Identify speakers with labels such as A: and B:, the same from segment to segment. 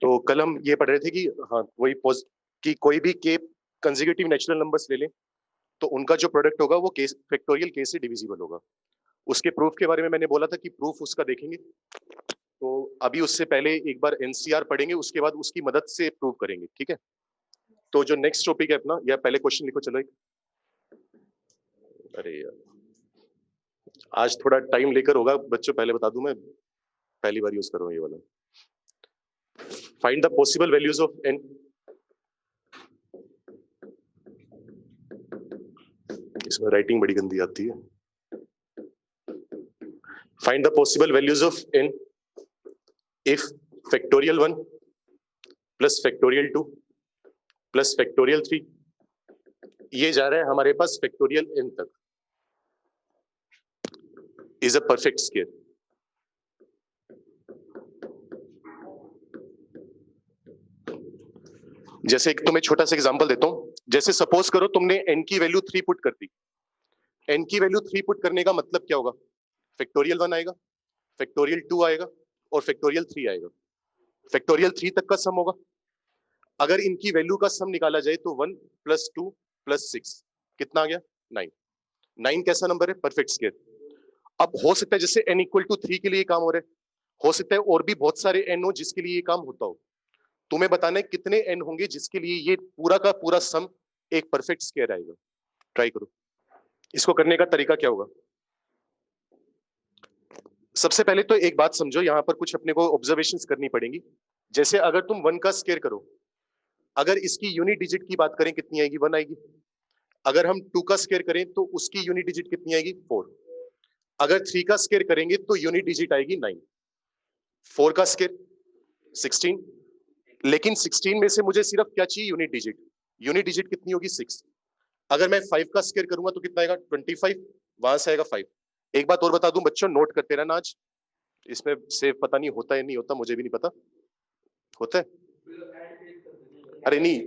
A: तो कल हम ये पढ़ रहे थे कि हाँ वही कि कोई भी के कंसेक्यूटिव नेचुरल नंबर्स ले लें तो उनका जो प्रोडक्ट होगा वो केस फैक्टोरियल के से डिविजिबल होगा। उसके प्रूफ के बारे में मैंने बोला था कि प्रूफ उसका देखेंगे, तो अभी उससे पहले एक बार एनसीआर पढ़ेंगे, उसके बाद उसकी मदद से प्रूव करेंगे। ठीक है, तो जो नेक्स्ट टॉपिक है अपना, या पहले क्वेश्चन लिखो चलो एक। अरे यार आज थोड़ा टाइम लेकर होगा बच्चों, पहले बता दूं मैं, पहली बार यूज कर रहा हूं ये वाला। Find the possible values of n. इसमें राइटिंग बड़ी गंदी आती है। Find the possible values of n if factorial 1 plus factorial 2 plus factorial 3 ये जा रहा है हमारे पास फैक्टोरियल एन तक, इज अ परफेक्ट स्क्वायर। जैसे एक तुम्हें छोटा सा एग्जांपल देता हूं। जैसे सपोज करो तुमने n की वैल्यू 3 पुट कर दी। n की वैल्यू 3 पुट करने का मतलब क्या होगा? फैक्टोरियल 1 आएगा, फैक्टोरियल 2 आएगा और फैक्टोरियल 3 आएगा। फैक्टोरियल 3 तक का सम होगा। अगर इनकी वैल्यू का सम निकाला जाए तो 1 + 2 + 6 कितना आ गया? 9। 9 कैसा नंबर है? Perfect square. अब हो सकता है जैसे n = 3 के लिए काम हो रहा है, हो सकता है और भी बहुत सारे n हो जिसके लिए ये काम होता हो। तुम्हें बताना है कितने n होंगे जिसके लिए ये पूरा का पूरा सम एक परफेक्ट स्क्वायर आएगा। ट्राई करो। इसको करने का तरीका क्या होगा? सबसे पहले तो एक बात समझो, यहां पर कुछ अपने को ऑब्जर्वेशंस करनी पड़ेंगी। जैसे अगर तुम 1 का स्क्वायर करो, अगर इसकी यूनिट डिजिट की बात करें कितनी आएगी? 1 आएगी। अगर हम 2 का स्क्वायर करें तो उसकी यूनिट डिजिट कितनी आएगी? 4। अगर 3 का स्क्वायर करेंगे तो यूनिट डिजिट आएगी 9। 4 का स्क्वायर 16, लेकिन 16 में से मुझे सिर्फ क्या चाहिए? Unit digit. यूनिट डिजिट कितनी होगी? 6। अगर मैं 5 का स्क्वायर करूंगा तो कितना आएगा? 25। वहां से आएगा 5। एक बात और बता दूं बच्चों, नोट करते रहना आज। इसमें सेव पता नहीं होता है नहीं होता, मुझे भी नहीं पता होता है। अरे नहीं,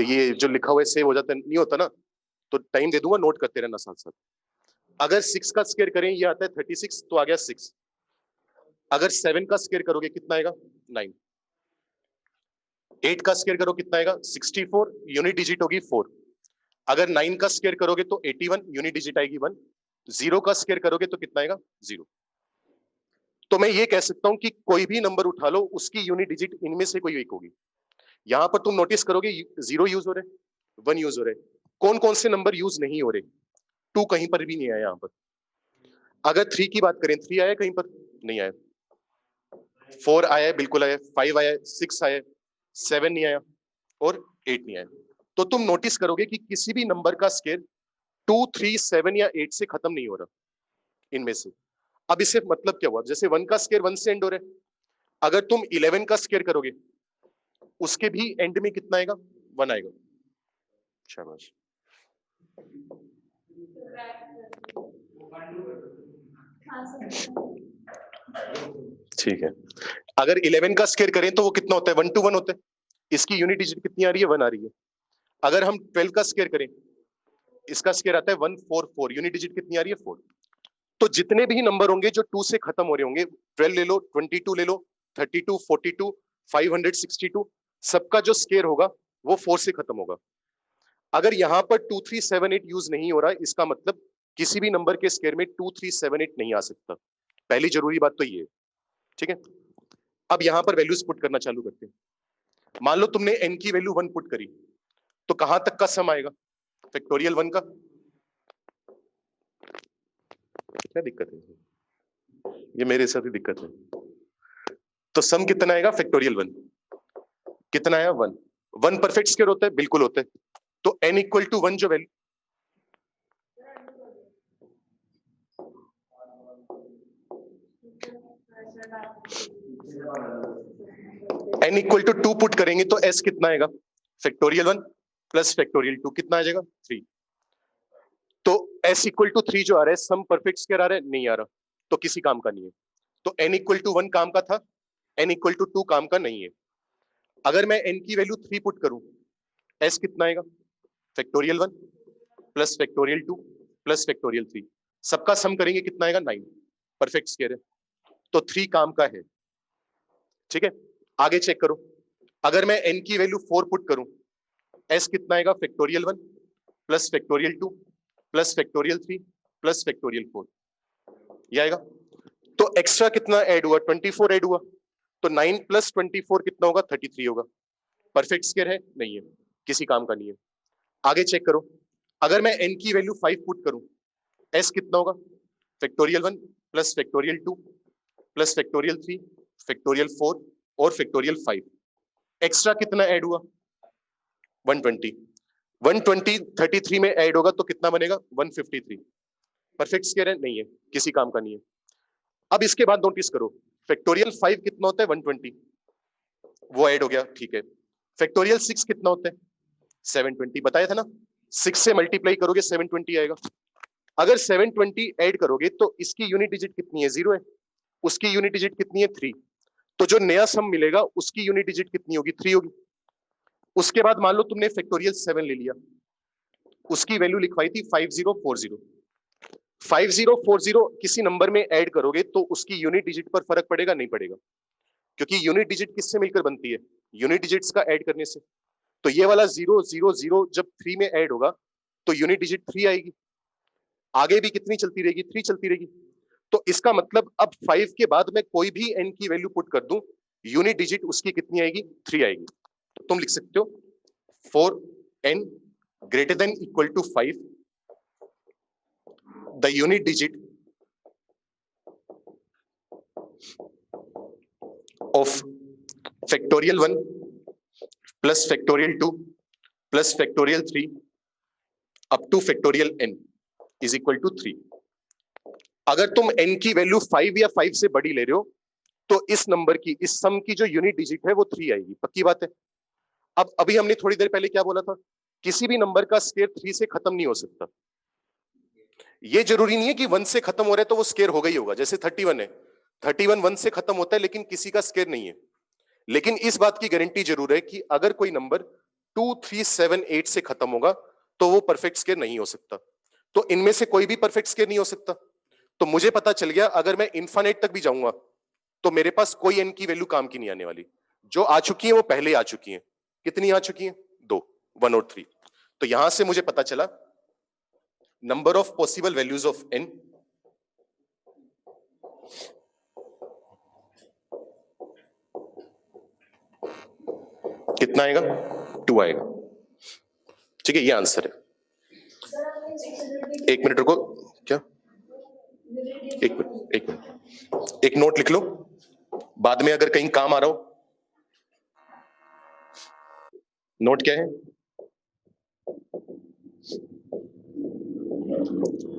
A: ये जो लिखा हुआ है सेव हो जाता है, नहीं होता ना, तो टाइम दे दूंगा, नोट करते रहना साथ साथ। अगर 6 का स्क्वायर करें ये आता है 36, तो आ गया 6। अगर 7 का स्क्वायर करोगे कितना आएगा? 9। 8 का स्क्वायर करो कितना आएगा? 64, यूनिट डिजिट होगी 4। अगर 9 का स्क्वायर करोगे तो 81, यूनिट डिजिट आएगी 1। 0 का स्क्वायर करोगे तो कितना आएगा? 0। तो मैं ये कह सकता हूं कि कोई भी नंबर उठा लो, उसकी यूनिट डिजिट इनमें से कोई एक होगी। यहां पर तुम नोटिस करोगे 0 यूज हो रहे, 1 यूज हो रहे। कौन कौन से नंबर यूज नहीं हो रहे? 2 कहीं पर भी नहीं आया यहां पर। अगर 3 की बात करें, 3 आया कहीं पर? नहीं आया। 4 आया, बिल्कुल आया। 5 आया, 6 आया, 7 नहीं आया और 8 नहीं आया। तो तुम नोटिस करोगे कि किसी भी नंबर का स्क्वायर 2, 3, 7 या 8 से खत्म नहीं हो रहा इनमें से। अब इससे मतलब क्या हुआ? जैसे 1 का स्क्वायर 1 से एंड हो रहा है, अगर तुम 11 का स्क्वायर करोगे उसके भी एंड में कितना आएगा? 1 आएगा। शाबाश। ठीक है। अगर 11 का स्क्वायर करें तो वो कितना होता है? 1 to 1 होता है। इसकी यूनिट डिजिट कितनी आ रही है? 1 आ रही है। अगर हम 12 का स्क्वायर करें, इसका स्क्वायर आता है 144, यूनिट डिजिट कितनी आ रही है? 4। तो जितने भी नंबर होंगे जो 2 से खत्म हो रहे होंगे, 12 ले लो, 22 ले लो, 32, 42, 562, सबका जो स्क्वायर होगा वो 4 से खत्म होगा। अगर यहां पर 2, 3, 7, 8 यूज नहीं हो रहा, इसका मतलब किसी भी नंबर के स्क्वायर में 2, 3, 7, 8 नहीं आ सकता। पहली जरूरी बात तो ये है। ठीक है, अब यहां पर वैल्यूज पुट करना चालू करते हैं। मान लो तुमने n की वैल्यू 1 पुट करी, तो कहां तक का सम आएगा? फैक्टोरियल 1 का। क्या दिक्कत है? ये मेरे साथ ही दिक्कत है। तो सम कितना आएगा? फैक्टोरियल 1 कितना आया? 1। 1 परफेक्ट स्क्वायर होता है? बिल्कुल होता है। तो n = 1 जो वैल्यू, n = 2 पुट करेंगे तो s कितना आएगा? फैक्टोरियल 1 प्लस फैक्टोरियल 2 कितना आ जाएगा? 3। तो s = 3 जो आ रहा है, सम परफेक्ट स्क्वायर आ रहा है? नहीं आ रहा, तो किसी काम का नहीं है। तो n = 1 काम का था, n = 2 काम का नहीं है। अगर मैं n की वैल्यू 3 पुट करूं, s कितना आएगा? Factorial 1 plus factorial 2 plus factorial 3, सबका सम करेंगे कितना आएगा? 9। परफेक्ट स्क्वायर है, तो 3 काम का है। ठीक है, आगे चेक करो, अगर मैं n की वैल्यू 4 पुट करूं, s कितना आएगा? Factorial 1 plus factorial 2 plus factorial 3 plus factorial 4, ये आएगा। तो एक्स्ट्रा कितना ऐड हुआ? 24 ऐड हुआ। तो 9 प्लस 24 कितना होगा? 33 होगा। परफेक्ट स्क्वायर है? नहीं है, किसी काम का नहीं है। आगे चेक करो, अगर मैं n की वैल्यू 5 पुट करूं, s कितना होगा? Factorial 1 plus factorial 2 plus factorial 3 factorial 4 और फैक्टोरियल 5। एक्स्ट्रा कितना ऐड हुआ? 120। 120 33 में ऐड होगा तो कितना बनेगा? 153। परफेक्ट स्क्वायर है? नहीं है, किसी काम का नहीं है। अब इसके बाद नोटिस करो, फैक्टोरियल 5 कितना होता है? 120, वो ऐड हो गया, ठीक है। फैक्टोरियल 6 कितना होता है? 720, बताया था ना, 6 से मल्टीप्लाई करोगे 720 आएगा। अगर 720 ऐड करोगे तो इसकी यूनिट डिजिट कितनी है? 0 है। उसकी यूनिट डिजिट कितनी है? 3। तो जो नया सम मिलेगा उसकी यूनिट डिजिट कितनी होगी? 3 होगी। उसके बाद मान लो तुमने फैक्टोरियल 7 ले लिया, उसकी वैल्यू लिखवाई थी 5040। 5040 किसी नंबर में ऐड करोगे तो उसकी यूनिट डिजिट पर फर्क पड़ेगा? नहीं पड़ेगा, क्योंकि यूनिट डिजिट किससे मिलकर बनती है? यूनिट डिजिट्स का ऐड करने से। तो ये वाला 000 जब 3 में ऐड होगा तो यूनिट डिजिट 3 आएगी। आगे भी कितनी चलती रहेगी? 3 चलती रहेगी। तो इसका मतलब अब 5 के बाद मैं कोई भी n की वैल्यू पुट कर दूं, यूनिट डिजिट उसकी कितनी आएगी? 3 आएगी। तो तुम लिख सकते हो 4n greater than equal to 5, the unit digit of factorial 1 plus factorial 2 plus factorial 3 up to factorial n is equal to 3। अगर तुम n की वैल्यू 5 या 5 से बड़ी ले रहे हो तो इस नंबर की, इस सम की जो यूनिट डिजिट है वो 3 आएगी, पक्की बात है। अब अभी हमने थोड़ी देर पहले क्या बोला था? किसी भी नंबर का स्केयर 3 से खत्म नहीं हो सकता। ये जरूरी नहीं है कि 1 से खत्म हो रहा है तो वो स्केयर होगा ही होगा। जैसे 31 है, 31 1 से खत्म होता है लेकिन किसी का स्केयर नहीं है। लेकिन इस बात की गारंटी जरूर है कि अगर कोई नंबर 2 3 7 8 से खत्म होगा तो वो परफेक्ट स्केयर नहीं हो सकता। तो इनमें से कोई भी परफेक्ट स्केयर नहीं हो सकता। तो मुझे पता चल गया अगर मैं इन्फानेट तक भी जाऊंगा तो मेरे पास कोई n की वैल्यू काम की नहीं आने वाली। जो आ चुकी है वो पहले आ चुकी है। कितनी आ चुकी है? 2, 1 और 3। तो यहां से मुझे पता चला number of possible values of n कितना आएगा? 2 आएगा। ठीक है, ये आंसर है। एक मिनट रुको, क्या? एक मिनट, एक नोट लिख लो, बाद में अगर कहीं काम आ रहा हो। नोट क्या है?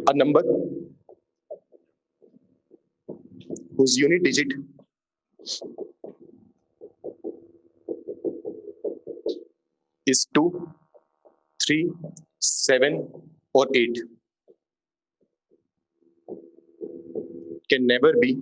A: a number whose unit digit is 2, 3, 7 or 8 can never be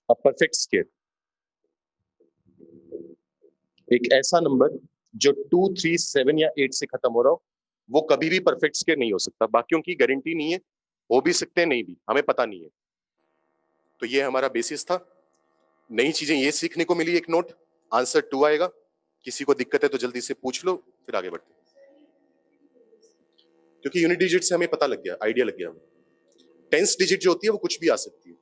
A: a perfect square। एक ऐसा नंबर जो 2, 3, 7 या 8 से खत्म हो रहा हो वो कभी भी परफेक्ट स्क्वायर नहीं हो सकता। बाकियों की गारंटी नहीं है, हो भी सकते हैं, नहीं भी, हमें पता नहीं है। तो ये हमारा बेसिस था। नई चीजें ये सीखने को मिली। एक नोट, आंसर 2 आएगा। किसी को दिक्कत है तो जल्दी से पूछ लो, फिर आगे बढ़ते। क्योंकि यूनिट डिजिट से हमें पता लग गया, आइडिया लग गया हमें। टेंस डिजिट जो होती है वो कुछ भी आ सकती है।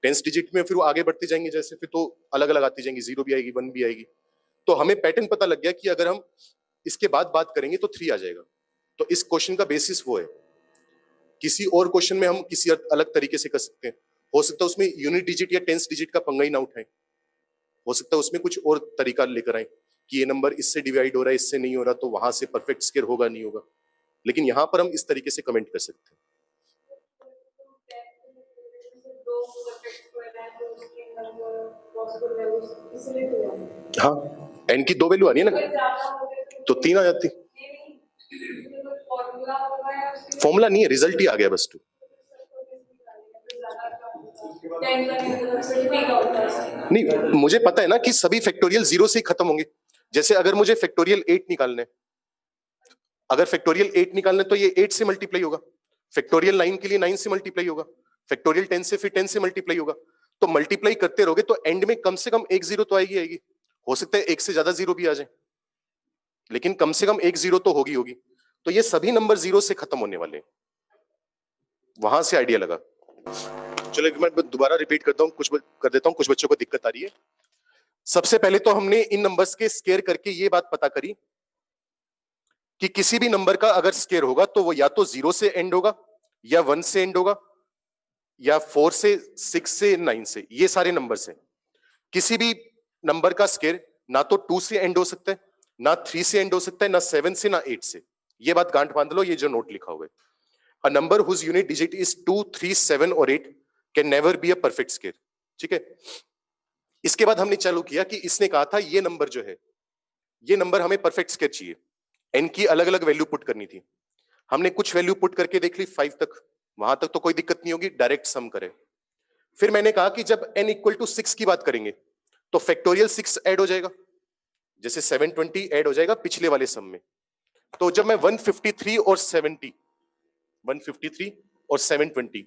A: टेंस डिजिट में फिर वो आगे बढ़ते जाएंगे, जैसे फिर तो अलग अलग आती जाएंगी, 0 भी आएगी, 1 भी आएगी। तो हमें पैटर्न पता लग गया कि अगर हम इसके बाद बात करेंगे तो 3 आ जाएगा। तो इस क्वेश्चन का बेसिस वो है। किसी और क्वेश्चन में हम किसी अलग तरीके से कर सकते हैं। हो सकता है उसमें यूनिट डिजिट या टेंस डिजिट का पंगा ही ना उठाएं। हो सकता है उसमें कुछ और तरीका लेकर आए कि ये नंबर इससे डिवाइड हो रहा है, इससे नहीं हो रहा, तो वहां से परफेक्ट स्क्वायर होगा नहीं होगा। लेकिन यहां पर हम इस तरीके से कमेंट कर सकते हैं। हाँ, एन की 2 वैल्यू आ रही है ना, तो 3 आ जाती। फॉर्मूला नहीं है, रिजल्ट ही आ गया बस। 2 नहीं, मुझे पता है ना कि सभी फैक्टोरियल 0 से ही खत्म होंगे। जैसे अगर मुझे फैक्टोरियल 8 निकालना है, अगर फैक्टोरियल 8 निकालना है तो ये 8 से मल्टीप्लाई होगा, फैक्टोरियल 9 के लिए 9 से मल्टीप्लाई होगा, फैक्टोरियल 10 से फिर 10 से मल्टीप्लाई होगा। तो मल्टीप्लाई करते रहोगे तो एंड में कम से कम एक जीरो तो आएगी। हो सकता है एक से ज्यादा जीरो भी आ जाए, लेकिन कम से कम एक जीरो तो होगी। तो ये सभी नंबर जीरो से खत्म होने वाले हैं। वहां से आइडिया लगा। चलो एक मिनट दोबारा रिपीट करता हूं, कुछ कर देता हूं, कुछ बच्चों को दिक्कत आ रही है। सबसे पहले तो हमने इन नंबर्स के स्केयर करके ये बात पता करी कि किसी भी नंबर का अगर स्केयर होगा तो वो या तो 0 से एंड होगा, या 1 से एंड होगा, या 4 से, 6 से, 9 से। ये सारे नंबर्स हैं। किसी भी नंबर का स्केयर ना तो 2 से एंड हो सकता है, ना 3 से एंड हो सकता है, ना 7 से, ना 8 से। ये बात गांठ बांध लो, ये जो नोट लिखा हुआ है। A number whose unit digit is 2, 3, 7 और 8 can never be a perfect square। ठीक है। इसके बाद हमने चालू किया कि इसने कहा था ये नंबर जो है, ये नंबर हमें परफेक्ट स्केयर चाहिए। n की अलग अलग वैल्यू पुट करनी थी। हमने कुछ वैल्यू पुट करके देख ली 5 तक, वहां तक तो कोई दिक्कत नहीं होगी, डायरेक्ट सम करें। फिर मैंने कहा कि जब n इक्वल टू 6 की बात करेंगे तो फैक्टोरियल 6 ऐड हो जाएगा, जैसे 720 ऐड हो जाएगा पिछले वाले सम में। तो जब मैं 153 और 70, 153 और 720,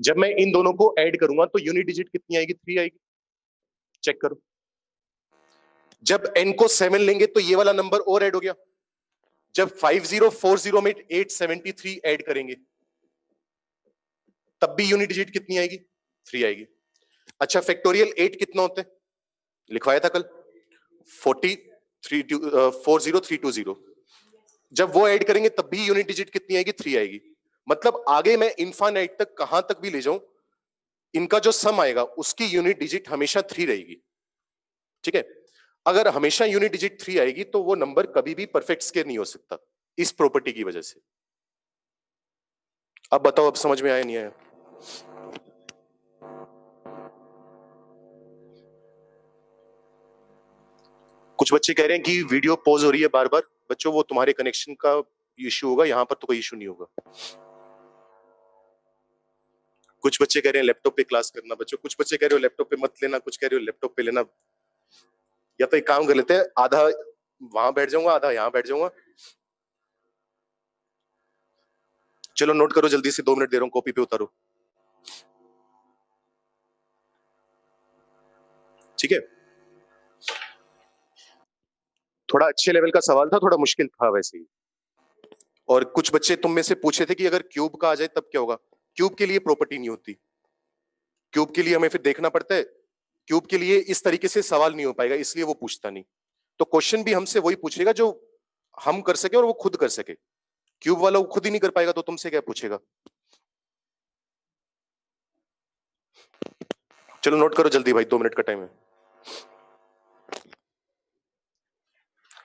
A: जब मैं इन दोनों को ऐड करूंगा तो यूनिट डिजिट कितनी आएगी? 3 आएगी। चेक करो। जब n को 7 लेंगे तो ये वाला नंबर और ऐड हो गया। जब 5040 में 873 ऐड करेंगे तब भी यूनिट डिजिट कितनी आएगी? 3 आएगी। अच्छा, फैक्टोरियल 8 कितना होता है? लिखवाया था कल, 40320। जब वो ऐड करेंगे तब भी यूनिट डिजिट कितनी आएगी? 3 आएगी। मतलब आगे मैं इनफाइनाइट तक कहां तक भी ले जाऊं, इनका जो सम आएगा उसकी यूनिट डिजिट हमेशा 3 रहेगी। ठीक है। अगर हमेशा यूनिट डिजिट 3 आएगी तो वो नंबर कभी भी परफेक्ट स्केयर नहीं हो सकता, इस प्रॉपर्टी की वजह से। अब बताओ, अब समझ में आया नहीं आया? कुछ बच्चे कह रहे हैं कि वीडियो पॉज हो रही है बार बार। बच्चों, वो तुम्हारे कनेक्शन का इश्यू होगा, यहां पर तो कोई इश्यू नहीं होगा। कुछ बच्चे कह रहे हैं लैपटॉप पे क्लास करना। बच्चों, कुछ बच्चे कह रहे हो लैपटॉप पे मत लेना, कुछ कह रहे हो लैपटॉप पे लेना। या तो एक काम कर लेते हैं, आधा वहां बैठ जाऊंगा, आधा यहां बैठ जाऊंगा। चलो नोट करो जल्दी से, 2 मिनट दे रहा हूं, कॉपी पे उतारो। ठीक है। थोड़ा अच्छे लेवल का सवाल था, थोड़ा मुश्किल था वैसे ही। और कुछ बच्चे तुम में से पूछे थे कि अगर क्यूब का आ जाए तब क्या होगा। क्यूब के लिए प्रॉपर्टी नहीं होती। क्यूब के लिए हमें फिर देखना पड़ता है। क्यूब के लिए इस तरीके से सवाल नहीं हो पाएगा, इसलिए वो पूछता नहीं। तो क्वेश्चन भी हमसे वही पूछेगा जो हम कर सके और वो खुद कर सके। क्यूब वाला वो खुद ही नहीं कर पाएगा तो तुमसे क्या पूछेगा। चलो नोट करो जल्दी भाई, 2 मिनट का टाइम है।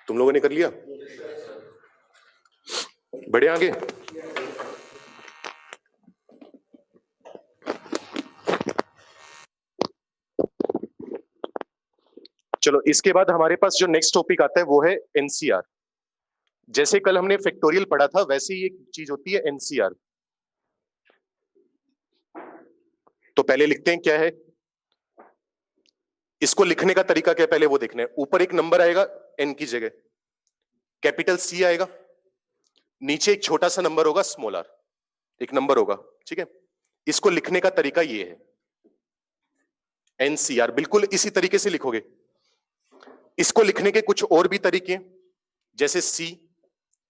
A: तुम लोगों ने कर लिया? बढ़े आगे। चलो, इसके बाद हमारे पास जो नेक्स्ट टॉपिक आता है वो है एनसीआर। जैसे कल हमने फैक्टोरियल पढ़ा था, वैसे ही एक चीज होती है एनसीआर। तो पहले लिखते हैं क्या है। इसको लिखने का तरीका क्या है पहले वो देखना है। ऊपर एक नंबर आएगा एन की जगह, कैपिटल सी आएगा, नीचे एक छोटा सा नंबर होगा स्मॉल आर, एक नंबर होगा। ठीक है। इसको लिखने का तरीका ये है, एनसीआर। बिल्कुल इसी तरीके से लिखोगे। इसको लिखने के कुछ और भी तरीके हैं, जैसे सी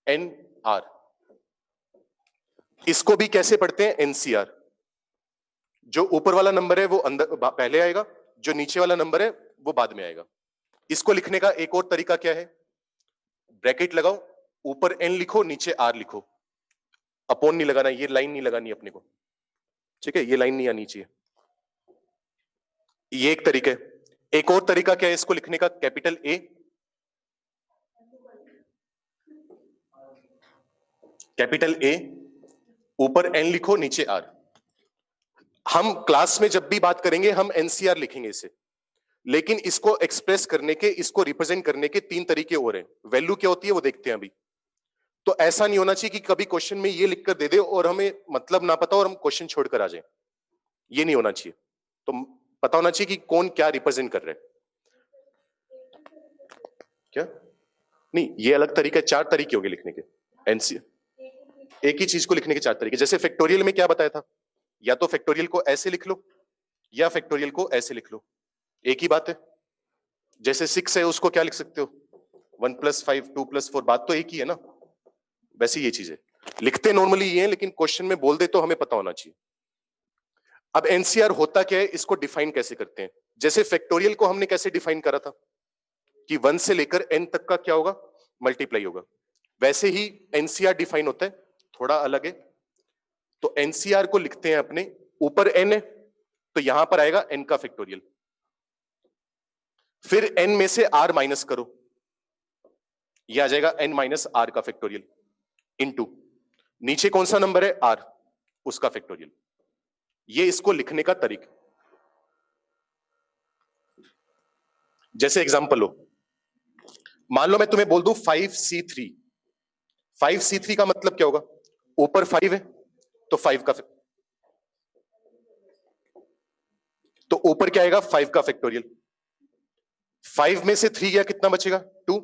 A: एन आर। इसको भी कैसे पढ़ते हैं? एनसीआर। जो ऊपर वाला नंबर है वो अंदर पहले आएगा, जो नीचे वाला नंबर है वो बाद में आएगा। इसको लिखने का एक और तरीका क्या है? ब्रैकेट लगाओ, ऊपर एन लिखो, नीचे आर लिखो। अपॉन नहीं लगाना, ये लाइन नहीं लगानी अपने को। ठीक है, ये लाइन नहीं आनी चाहिए। ये एक तरीका है। एक और तरीका क्या है इसको लिखने का? कैपिटल ए, कैपिटल ए, ऊपर एन लिखो, नीचे आर। हम क्लास में जब भी बात करेंगे हम एनसीआर लिखेंगे इसे, लेकिन इसको एक्सप्रेस करने के, इसको रिप्रेजेंट करने के 3 तरीके और हैं। वैल्यू क्या होती है वो देखते हैं अभी। तो ऐसा नहीं होना चाहिए कि कभी क्वेश्चन में ये लिखकर दे दे और हमें मतलब ना पता और हम क्वेश्चन छोड़कर आ जाए। ये नहीं होना चाहिए। तो पता होना चाहिए कि कौन क्या रिप्रेजेंट कर रहा है। क्या नहीं, ये अलग तरीका है, 4 तरीके होंगे लिखने के। एनसी एक ही चीज को लिखने के 4 तरीके। जैसे फैक्टोरियल में क्या बताया था, या तो फैक्टोरियल को ऐसे लिख लो या फैक्टोरियल को ऐसे लिख लो, एक ही बात है। जैसे 6 है उसको क्या लिख सकते हो, 1 + 5 2 + 4, बात तो एक ही है ना। वैसे ये चीज है, लिखते नॉर्मली ये है, लेकिन क्वेश्चन में बोल दे तो हमें पता होना चाहिए। अब एनसीआर होता क्या है, इसको डिफाइन कैसे करते हैं। जैसे फैक्टोरियल को हमने कैसे डिफाइन करा था कि 1 से लेकर n तक का क्या होगा, मल्टीप्लाई होगा। वैसे ही एनसीआर डिफाइन होता है, थोड़ा अलग है। तो एनसीआर को लिखते हैं अपने, ऊपर n है तो यहां पर आएगा n का फैक्टोरियल, फिर n में से r माइनस करो, यह आ जाएगा n - r का फैक्टोरियल, इनटू नीचे कौन सा नंबर है r, उसका फैक्टोरियल। ये इसको लिखने का तरीका। जैसे एग्जांपल लो, मान लो मैं तुम्हें बोल दूं 5c3। 5c3 का मतलब क्या होगा, ऊपर 5 है तो 5 का, तो ऊपर क्या आएगा 5 का फैक्टोरियल। 5 में से 3 गया, कितना बचेगा 2,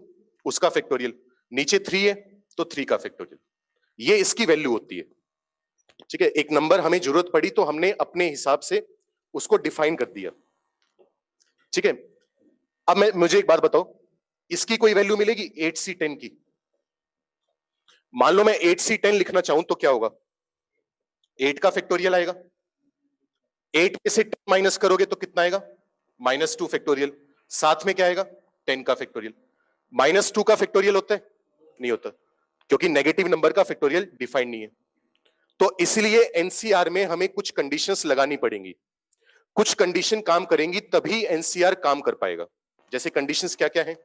A: उसका फैक्टोरियल। नीचे 3 है तो 3 का फैक्टोरियल। ये इसकी वैल्यू होती है। ठीक है, एक नंबर हमें जरूरत पड़ी तो हमने अपने हिसाब से उसको डिफाइन कर दिया। ठीक है, अब मुझे एक बात बताओ, इसकी कोई वैल्यू मिलेगी 8c10 की। मान लो मैं 8c10 लिखना चाहूं तो क्या होगा, 8 का फैक्टोरियल आएगा, 8 में से 10 माइनस करोगे तो कितना आएगा, -2 फैक्टोरियल। साथ में क्या आएगा 10 का फैक्टोरियल। -2 का फैक्टोरियल होता है, नहीं होता, क्योंकि नेगेटिव नंबर का फैक्टोरियल डिफाइंड नहीं है। तो इसलिए एनसीआर में हमें कुछ कंडीशंस लगानी पड़ेंगी, कुछ कंडीशन काम करेंगी तभी एनसीआर काम कर पाएगा। जैसे कंडीशंस क्या क्या है,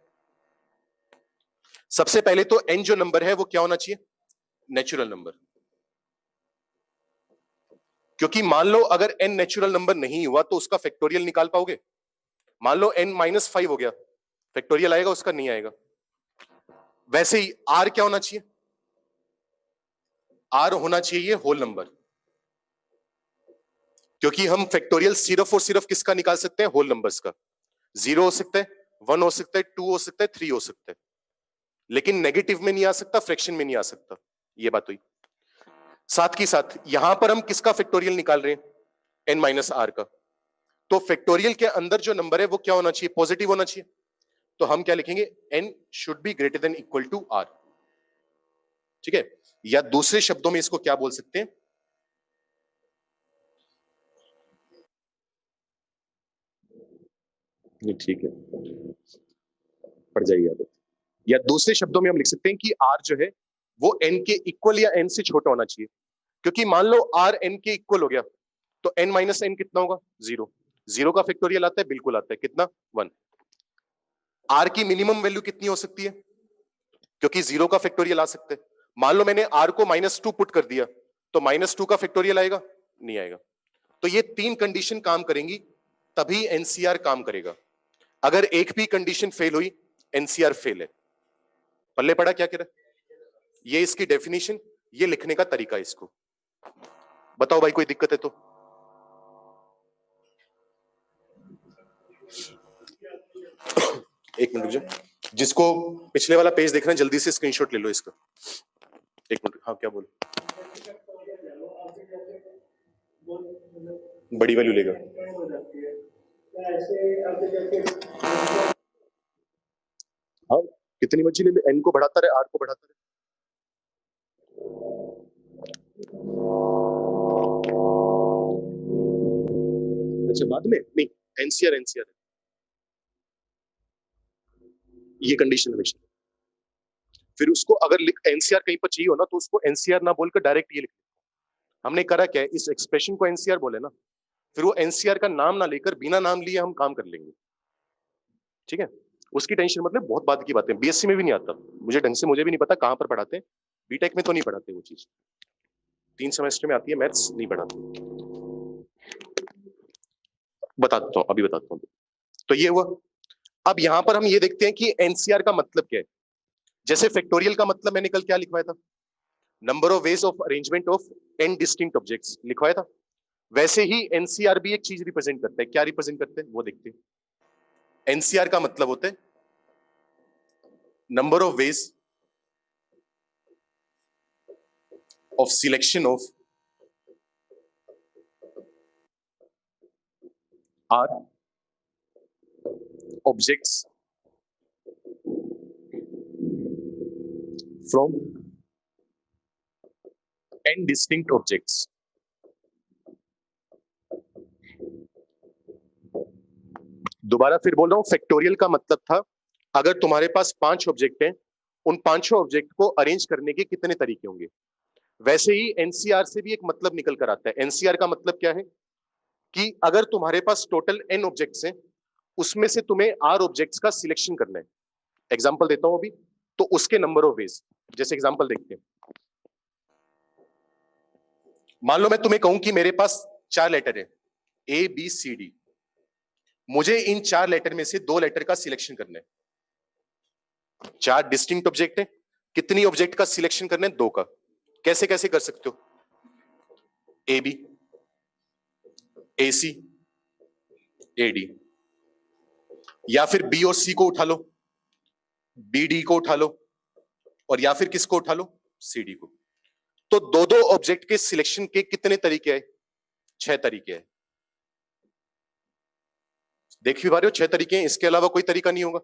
A: सबसे पहले तो एन जो नंबर है वो क्या होना चाहिए, नेचुरल नंबर। क्योंकि मान लो अगर एन नेचुरल नंबर नहीं हुआ तो उसका फैक्टोरियल निकाल पाओगे। मान लो n -5 हो गया, फैक्टोरियल आएगा उसका, नहीं आएगा। वैसे ही r क्या होना चाहिए, r होना चाहिए होल नंबर, क्योंकि हम फैक्टोरियल सिर्फ और सिर्फ किसका निकाल सकते हैं, होल नंबर्स का। 0 हो सकता है, 1 हो सकता है, 2 हो सकता है, 3 हो सकता है, लेकिन नेगेटिव में नहीं आ सकता, फ्रैक्शन में नहीं आ सकता। ये बात हुई। साथ ही साथ यहां पर हम किसका फैक्टोरियल निकाल रहे हैं, n - r का। तो फैक्टोरियल के अंदर जो नंबर है वो क्या होना चाहिए, पॉजिटिव होना चाहिए। तो हम क्या लिखेंगे, n should be greater than equal to r। ठीक है, या दूसरे शब्दों में इसको क्या बोल सकते हैं, नहीं ठीक है, पड़ जाएगी आदत। या दूसरे शब्दों में हम लिख सकते हैं कि r जो है वो n के इक्वल या n से छोटा होना चाहिए। क्योंकि मान लो r n के इक्वल हो गया तो n - n कितना होगा, 0। 0 का फैक्टोरियल आता है, बिल्कुल आता है, कितना 1। r की मिनिमम वैल्यू कितनी हो सकती है, क्योंकि 0 का फैक्टोरियल आ सकता है। मान लो मैंने r को -2 पुट कर दिया तो -2 का फैक्टोरियल आएगा, नहीं आएगा। तो ये 3 कंडीशन काम करेंगी तभी एनसीआर काम करेगा। अगर एक भी कंडीशन फेल हुई, एनसीआर फेल है। पल्ले पड़ा क्या कह रहा है, ये इसकी डेफिनेशन, ये लिखने का तरीका है इसको। बताओ भाई कोई दिक्कत है तो। एक मिनट रुक जाओ, जिसको पिछले वाला पेज देखना है जल्दी से स्क्रीनशॉट ले लो इसका। एक मिनट, हाँ क्या बोल, बड़ी वैल्यू लेगा। हाँ, कितनी मर्जी ले ले, एन को बढ़ाता रहे, आर को बढ़ाता रहे। अच्छा बाद में नहीं, एनसीआर एनसीआर ये कंडीशन हमेशा। फिर उसको अगर लिख एनसीआर कहीं पर चाहिए हो ना तो उसको एनसीआर ना बोलकर डायरेक्ट ये लिख। हमने करा क्या है, इस एक्सप्रेशन को एनसीआर बोले ना, फिर वो एनसीआर का नाम ना लेकर बिना नाम लिए हम काम कर लेंगे। ठीक है, उसकी टेंशन मतलब, बहुत बात की बातें, बीएससी में भी नहीं आता मुझे ढंग से, मुझे भी नहीं पता कहां पर पढ़ाते हैं, बीटेक में तो नहीं पढ़ाते वो चीज, 3 सेमेस्टर में आती है, मैथ्स नहीं पढ़ाते। बता देता हूँ, अभी बताता हूँ। तो ये हुआ। अब यहां पर हम ये देखते हैं कि एनसीआर का मतलब क्या है। जैसे फैक्टोरियल का मतलब मैंने कल क्या लिखवाया था, number of ways of arrangement of n distinct objects लिखवाया था। वैसे ही एनसीआर भी एक चीज रिप्रेजेंट करता है। क्या रिप्रेजेंट करते हैं वो देखते हैं। एनसीआर का मतलब होता है number of ways of selection of r objects from n distinct objects. दोबारा फिर बोल रहा हूं, फैक्टोरियल का मतलब था अगर तुम्हारे पास 5 ऑब्जेक्ट हैं, उन पांचों ऑब्जेक्ट को अरेंज करने के कितने तरीके होंगे। वैसे ही एनसीआर से भी एक मतलब निकल कर आता है। एनसीआर का मतलब क्या है कि अगर तुम्हारे पास टोटल एन ऑब्जेक्ट्स हैं, उसमें से तुम्हें आर ऑब्जेक्ट्स का सिलेक्शन करना है। एग्जांपल देता हूं अभी, तो उसके नंबर ऑफ वेज। जैसे एग्जांपल देखते हैं, मान लो मैं तुम्हें कहूं कि मेरे पास 4 लेटर है, ए बी सी डी। मुझे इन 4 लेटर में से 2 लेटर का सिलेक्शन करना है। 4 डिस्टिंक्ट ऑब्जेक्ट है, कितनी ऑब्जेक्ट का सिलेक्शन करना है? 2 का। कैसे कैसे कर सकते हो? A B, A C, A D, या फिर बी और सी को उठा लो, बी डी को उठा लो, और या फिर किसको उठा लो? सी डी को। तो दो दो ऑब्जेक्ट के सिलेक्शन के कितने तरीके हैं? 6 तरीके हैं। देख भी पा रहे हो, 6 तरीके हैं, इसके अलावा कोई तरीका नहीं होगा।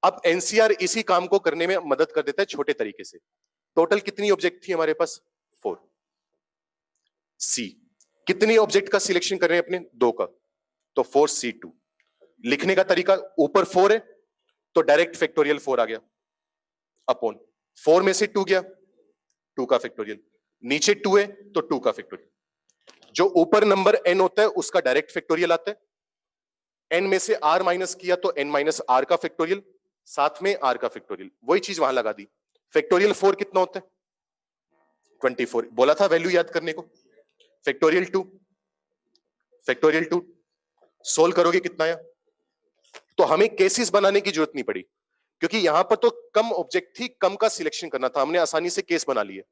A: अब एनसीआर इसी काम को करने में मदद कर देता है छोटे तरीके से। टोटल कितनी ऑब्जेक्ट थी हमारे पास? 4। सी, कितनी ऑब्जेक्ट का सिलेक्शन कर रहे हैं अपने? 2 का। तो 4C2। लिखने का तरीका, ऊपर 4 है तो डायरेक्ट फैक्टोरियल 4 आ गया, अपॉन 4 में से 2 गया, 2 का फैक्टोरियल। नीचे 2 है तो 2 का फैक्टोरियल। जो ऊपर नंबर n होता है उसका डायरेक्ट फैक्टोरियल आता है। n में से r माइनस किया तो n माइनस r का फैक्टोरियल, साथ में r का फैक्टोरियल। वही चीज वहां लगा दी। फैक्टोरियल 4 कितना होता है? 24। बोला था वैल्यू याद करने को। फैक्टोरियल 2, फैक्टोरियल 2 सोल्व करोगे कितना आया? तो हमें केसेस बनाने की जरूरत नहीं पड़ी, क्योंकि यहां पर तो कम ऑब्जेक्ट थी, कम का सिलेक्शन करना था, हमने आसानी से केस बना लिए।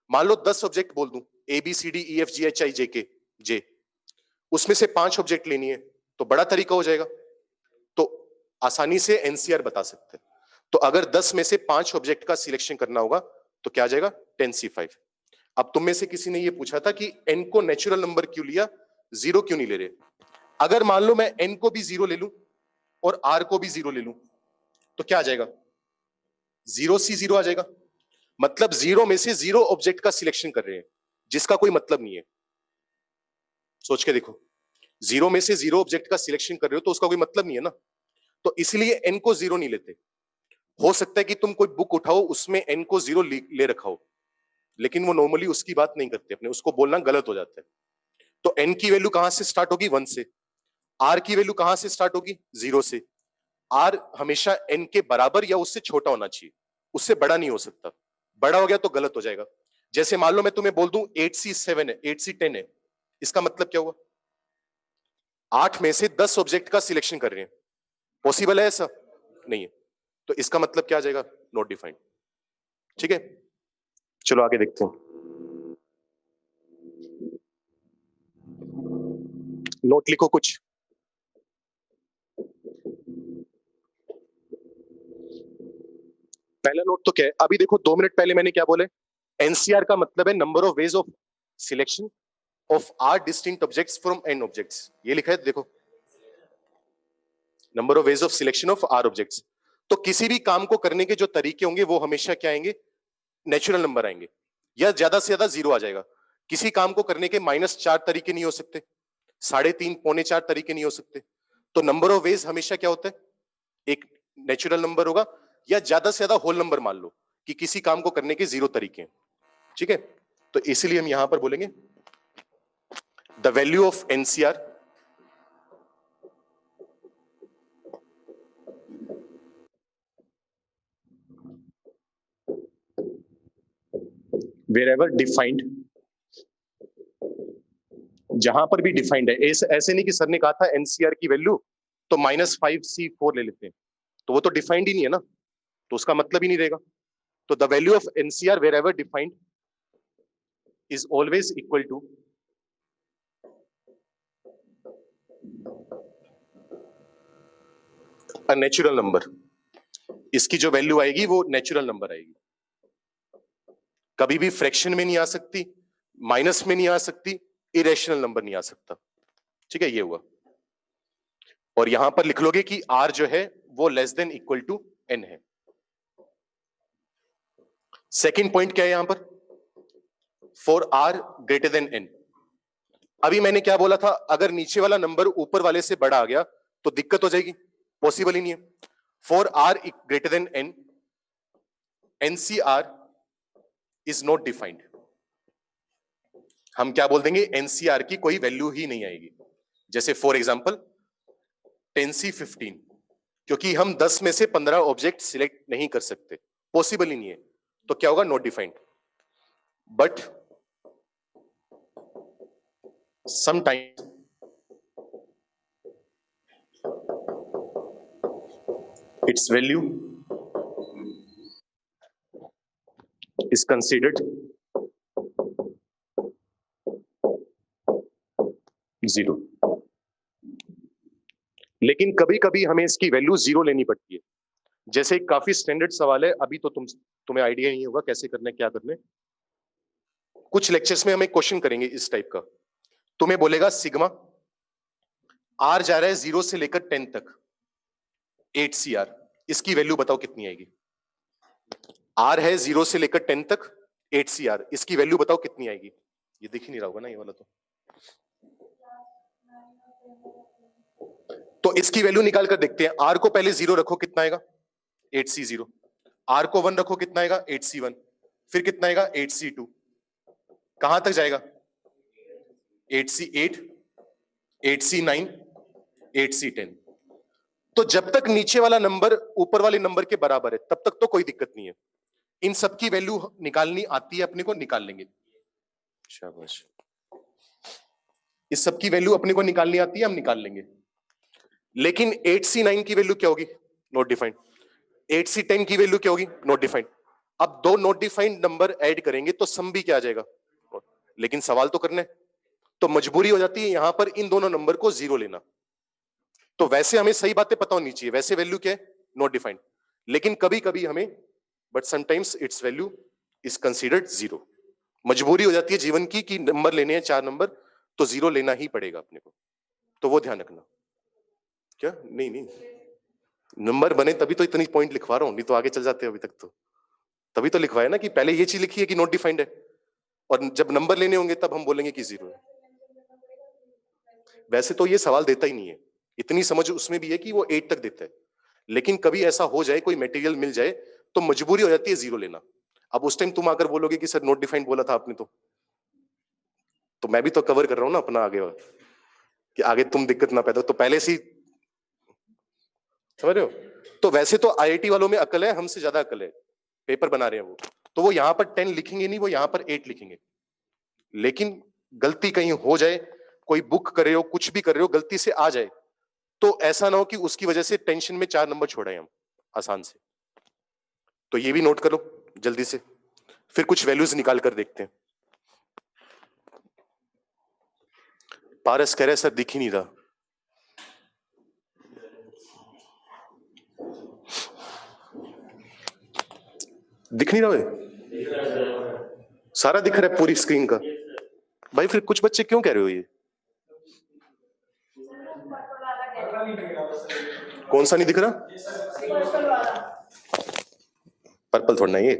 A: मान लो 10 ऑब्जेक्ट बोल दूं, A B C D E F G H I J K J, उसमें से 5 ऑब्जेक्ट लेनी है, तो बड़ा तरीका हो जाएगा, तो आसानी से एनसीआर बता सकते हैं। तो अगर 10 में से 5 ऑब्जेक्ट का सिलेक्शन करना होगा तो क्या आ जाएगा? 10C5। अब तुम में से किसी ने ये पूछा था कि n को नेचुरल नंबर क्यों लिया, 0 क्यों नहीं ले रहे? अगर मान लो मैं n को भी 0 ले लूं और r को भी 0 ले लूं तो क्या आ जाएगा? 0C0 आ जाएगा। मतलब 0 में से 0 ऑब्जेक्ट का सिलेक्शन कर रहे हैं, जिसका कोई मतलब नहीं है। सोच के देखो, 0 में से 0 ऑब्जेक्ट का सिलेक्शन कर रहे हो तो उसका कोई मतलब नहीं है ना। तो इसलिए n को 0 नहीं लेते। हो सकता है कि तुम कोई बुक उठाओ उसमें n को 0 ले रखा हो, लेकिन वो नॉर्मली उसकी बात नहीं करते अपने, उसको बोलना गलत हो जाता है। तो n की वैल्यू कहां से स्टार्ट होगी? 1 से। r की वैल्यू कहां से स्टार्ट होगी? 0 से। r हमेशा n के बराबर या उससे छोटा होना चाहिए, उससे बड़ा नहीं हो सकता। बड़ा हो गया तो गलत हो जाएगा। जैसे मान लो मैं तुम्हें बोल दूं 8C7 है, 8C10 है, इसका मतलब क्या हुआ? 8 में से 10 ऑब्जेक्ट का सिलेक्शन कर रहे हैं। पॉसिबल है ऐसा? नहीं है। तो इसका मतलब क्या आ जाएगा? Not defined. ठीक है, चलो आगे देखते हैं। नोट लिखो कुछ। पहला नोट तो क्या है? अभी देखो 2 मिनट पहले मैंने क्या बोले? एनसीआर का मतलब है number of ways of selection of r distinct objects from n objects. ये लिखा है देखो, number of ways of selection of r objects. तो किसी भी काम को करने के जो तरीके होंगे वो हमेशा क्या आएंगे? नेचुरल नंबर आएंगे, या ज्यादा से ज्यादा 0 आ जाएगा। किसी काम को करने के -4 तरीके नहीं हो सकते, 3.5 पौने 4 तरीके नहीं हो सकते। तो नंबर ऑफ वेज हमेशा क्या होता है? एक नेचुरल नंबर होगा, या ज्यादा से ज्यादा होल नंबर मान लो कि किसी काम को करने के 0 तरीके हैं। ठीक है, तो इसीलिए हम यहां पर बोलेंगे the value of NCR wherever defined, जहां पर भी डिफाइंड है। ऐसे नहीं कि सर ने कहा था एनसीआर की वैल्यू तो -5C4 ले लेते हैं, तो वो तो डिफाइंड ही नहीं है ना, तो उसका मतलब ही नहीं रहेगा। तो the value of nCr wherever defined is always equal to a natural number, इसकी जो वैल्यू आएगी वो नेचुरल नंबर आएगी, कभी भी फ्रैक्शन में नहीं आ सकती, माइनस में नहीं आ सकती, इरेशनल नंबर नहीं आ सकता। ठीक है, ये हुआ। और यहां पर लिख लोगे कि r जो है वो less than equal to n है। सेकंड पॉइंट क्या है यहां पर, for r greater than n। अभी मैंने क्या बोला था, अगर नीचे वाला नंबर ऊपर वाले से बड़ा आ गया तो दिक्कत हो जाएगी, पॉसिबल ही नहीं है। For r greater than n, NCR is not defined. हम क्या बोल देंगे, NCR की कोई वैल्यू ही नहीं आएगी। जैसे फॉर एग्जांपल 10C15, क्योंकि हम 10 में से 15 ऑब्जेक्ट सिलेक्ट नहीं कर सकते, पॉसिबल ही नहीं है, तो क्या होगा, not defined. But sometimes its value is considered zero. लेकिन कभी कभी हमें इसकी वैल्यू जीरो लेनी पड़ती है। जैसे काफी स्टैंडर्ड सवाल है, अभी तो तुम्हें आइडिया नहीं होगा कैसे करना है, क्या करना है। कुछ लेक्चर्स में हम एक क्वेश्चन करेंगे इस टाइप का, तुम्हें बोलेगा सिग्मा आर जा रहा है 0 से लेकर 10 तक 8CR, इसकी वैल्यू बताओ कितनी आएगी। आर है 0 से लेकर 10 तक 8CR, इसकी वैल्यू बताओ कितनी आएगी। ये दिख ही नहीं रहा होगा ना ये वाला, तो इसकी वैल्यू निकाल कर देखते हैं। आर को पहले 0 रखो, कितना आएगा 8C0। आर को 1 रखो, कितना आएगा 8C1। फिर कितना आएगा 8C2। कहां तक जाएगा 8C8, 8C9, 8C10। तो जब तक नीचे वाला नंबर ऊपर वाले नंबर के बराबर है तब तक तो कोई दिक्कत नहीं है। इन सब की वैल्यू निकालनी आती है अपने को, निकाल लेंगे, शाबाश। इस सब की वैल्यू अपने को निकालनी आती है, हम निकाल लेंगे। लेकिन 8C9 की वैल्यू क्या होगी, नॉट डिफाइंड। 8C10 की वैल्यू क्या होगी, नॉट डिफाइंड। अब दो नॉट डिफाइंड नंबर ऐड करेंगे तो सम भी क्या आ जाएगा, लेकिन सवाल तो करना है, तो मजबूरी हो जाती है यहां पर इन दोनों नंबर को जीरो लेना। तो वैसे हमें सही बातें पता होनी चाहिए, वैसे वैल्यू क्या है, नॉट डिफाइंड। लेकिन कभी कभी हमें, but sometimes it's value is considered zero. मजबूरी हो जाती है जीवन की कि नंबर लेने हैं 4 नंबर, तो जीरो लेना ही पड़ेगा अपने को, तो वो ध्यान रखना। क्या नहीं नहीं, नंबर बने तभी तो इतनी पॉइंट लिखवा रहा हूं, नहीं तो आगे चल जाते हैं। अभी तक तो तभी तो लिखवाया ना कि पहले ये चीज लिखी है कि नॉट डिफाइंड है, और जब नंबर लेने होंगे तब हम बोलेंगे कि जीरो है। वैसे तो ये सवाल देता ही नहीं है, इतनी समझ उसमें भी है कि वो 8 तक देता है। लेकिन कभी ऐसा हो जाए, कोई मटेरियल मिल जाए, तो मजबूरी हो जाती है जीरो लेना। अब उस टाइम तुम आकर बोलोगे कि सर नॉट डिफाइंड बोला था आपने, तो मैं भी तो कवर कर रहा हूं ना अपना आगे, कि आगे तुम दिक्कत ना पैदा, तो पहले से समझ रहे हो। तो वैसे तो आईआईटी वालों में अकल है, हमसे ज्यादा अकल है, पेपर बना रहे हैं वो, तो वो यहां पर 10 लिखेंगे नहीं, वो यहां पर 8 लिखेंगे। लेकिन गलती कहीं हो जाए, कोई बुक कर रहे हो, कुछ भी कर रहे हो, गलती से आ जाए, तो ऐसा ना हो कि उसकी वजह से टेंशन में 4 नंबर छोड़े हम आसान से। तो ये भी नोट करो जल्दी से, फिर कुछ वैल्यूज निकाल कर देखते हैं। पारस कह रहे सर दिख ही नहीं रहा, दिख नहीं रहा है, सारा दिख रहा है पूरी स्क्रीन का। भाई फिर कुछ बच्चे क्यों कह रहे हो ये, कौन सा नहीं दिख रहा, पर्पल थोड़ा ना ये,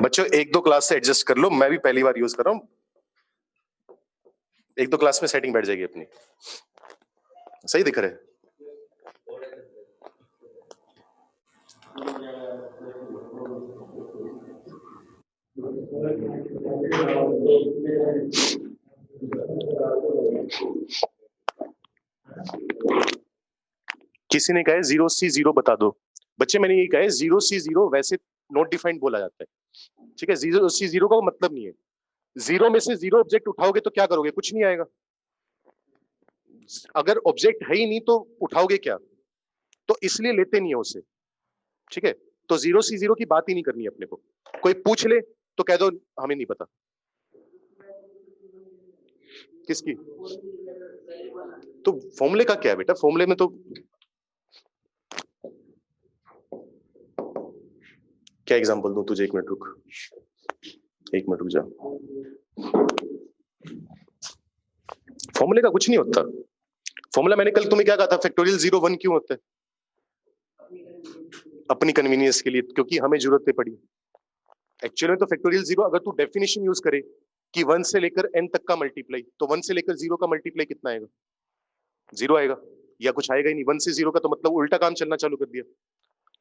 A: बच्चों 1-2 क्लास से एडजस्ट कर लो, मैं भी पहली बार यूज कर रहा हूं, 1-2 क्लास में सेटिंग बैठ जाएगी अपनी। सही दिख रहा है, किसी ने कहा है 0C0 बता दो। बच्चे मैंने ये कहा है 0C0 वैसे नॉट डिफाइंड बोला जाता है, ठीक है। 0C0 का मतलब नहीं है, 0 में से 0 ऑब्जेक्ट उठाओगे तो क्या करोगे, कुछ नहीं आएगा। अगर ऑब्जेक्ट है ही नहीं तो उठाओगे क्या, तो इसलिए लेते नहीं है उसे, ठीक है। तो 0C0 की बात ही नहीं करनी है अपने को। कोई पूछ ले तो कह दो हमें नहीं पता। किसकी? तो फॉर्मूले का क्या है बेटा? फॉर्मूले में तो क्या एग्जांपल दूं तुझे? 1 मिनट रुक, 1 मिनट रुक जा। फॉर्मूले का कुछ नहीं होता। फॉर्मूला मैंने कल तुम्हें क्या कहा था? फैक्टोरियल 0 1 क्यों होता है? अपनी कन्वीनियंस के लिए, क्योंकि हमें जरूरत पड़ी। एक्चुअली में तो फैक्टोरियल 0 अगर तू डेफिनेशन यूज करे कि 1 से लेकर n तक का मल्टीप्लाई, तो 1 से लेकर 0 का मल्टीप्लाई कितना आएगा? 0 आएगा, या कुछ आएगा ही नहीं। 1 से 0 का तो मतलब उल्टा काम चलना चालू कर दिया,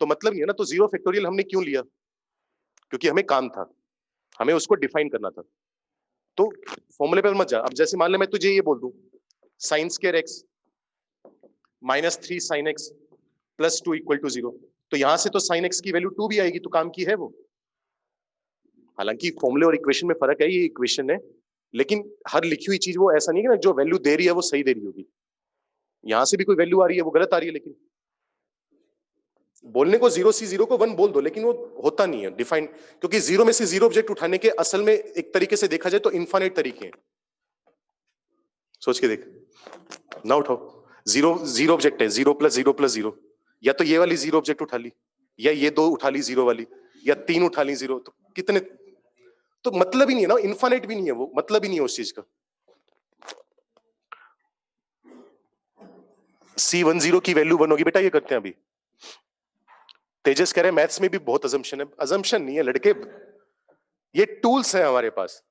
A: तो मतलब नहीं है ना। तो 0 फैक्टोरियल हमने क्यों लिया? क्योंकि हमें काम था, हमें उसको डिफाइन करना था। तो फॉर्मूले पर मत जा। अब जैसे मान ले मैं तुझे ये बोल दूं sine square x -3 sin x plus 2 equal to 0, तो यहां से तो साइन x की वैल्यू 2 भी आएगी, तो काम की है वो। हालांकि फॉर्मूले और इक्वेशन में फर्क है, ये इक्वेशन है, लेकिन हर लिखी हुई चीज वो ऐसा नहीं है ना जो वैल्यू दे रही है वो सही दे रही होगी। यहां से भी कोई वैल्यू आ रही है वो गलत आ रही है, लेकिन बोलने को 0 से 0 को 1 बोल दो, लेकिन वो होता नहीं है डिफाइन, क्योंकि 0 में से 0 ऑब्जेक्ट उठाने के असल में एक तरीके से देखा जाए तो इनफाइनाइट तरीके हैं। सोच के देख, ना उठाओ। 0 ऑब्जेक्ट है, 0 + 0 + 0, या तो ये वाली 0 ऑब्जेक्ट उठा ली, या ये 2 उठा ली 0 वाली, या 3 उठा ली 0, तो कितने? तो मतलब ही नहीं है ना, इनफाइनाइट भी नहीं है वो, मतलब ही नहीं है उस चीज का। C10 की वैल्यू 1 होगी बेटा, ये करते हैं अभी। तेजस कह रहे हैं मैथ्स में भी बहुत अजम्पशन है। अजम्पशन नहीं है लड़के, ये टूल्स हैं हमारे पास।